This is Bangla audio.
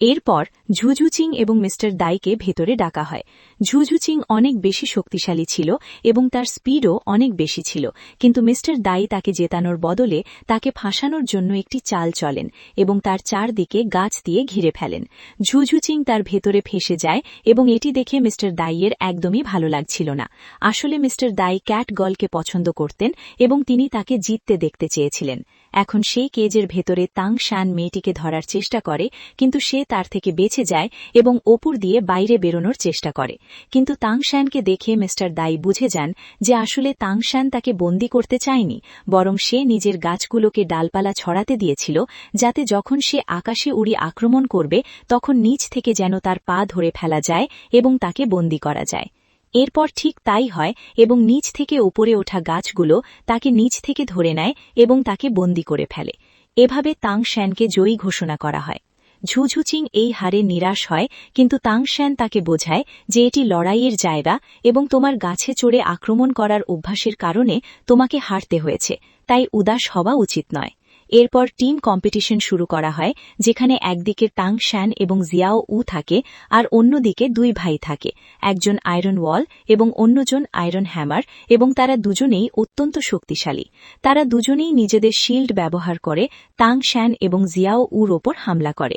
এরপর ঝুঝুচিং এবং মিস্টার দাইকে ভেতরে ডাকা হয়। ঝুঝুচিং অনেক বেশি শক্তিশালী ছিল এবং তার স্পিডও অনেক বেশি ছিল, কিন্তু মিস্টার দাই তাকে জেতানোর বদলে তাকে ফাঁসানোর জন্য একটি চাল চলেন এবং তার চারদিকে গাছ দিয়ে ঘিরে ফেলেন। ঝুঝুচিং তার ভেতরে ফেসে যায় এবং এটি দেখে মিস্টার দাইয়ের একদমই ভালো লাগছিল না। আসলে মিস্টার দাই ক্যাট গার্লকে পছন্দ করতেন এবং তিনি তাকে জিততে দেখতে চেয়েছিলেন। এখন সেই কেজের ভেতরে তাং শান মেয়েটিকে ধরার চেষ্টা করে, কিন্তু সে তার থেকে বেঁচে যায় এবং ওপর দিয়ে বাইরে বেরোনোর চেষ্টা করে। কিন্তু তাং শানকে দেখে মিস্টার দাই বুঝে যান যে আসলে তাং শান তাকে বন্দী করতে চায়নি, বরং সে নিজের গাছগুলোকে ডালপালা ছড়াতে দিয়েছিল, যাতে যখন সে আকাশে উড়ি আক্রমণ করবে তখন নিচ থেকে যেন তার পা ধরে ফেলা যায় এবং তাকে বন্দী করা যায়। এরপর ঠিক তাই হয় এবং নিচ থেকে উপরে ওঠা গাছগুলো তাকে নিচ থেকে ধরে নেয় এবং তাকে বন্দী করে ফেলে। এভাবে তাং শ্যানকে জয়ী ঘোষণা করা হয়। ঝুঝুচিং এই হারে নিরাশ হয়, কিন্তু তাং শ্যান তাকে বোঝায় যে এটি লড়াইয়ের জায়গা এবং তোমার গাছে চড়ে আক্রমণ করার অভ্যাসের কারণে তোমাকে হারতে হয়েছে, তাই উদাস হওয়া উচিত নয়। এরপর টিম কম্পিটিশন শুরু করা হয়, যেখানে একদিকে তাং শ্যান এবং জিয়াও উ থাকে আর অন্যদিকে দুই ভাই থাকে, একজন আয়রন ওয়াল এবং অন্যজন আয়রন হ্যামার, এবং তারা দুজনেই অত্যন্ত শক্তিশালী। তারা দুজনেই নিজেদের শিল্ড ব্যবহার করে তাং শ্যান এবং জিয়াও উর ওপর হামলা করে।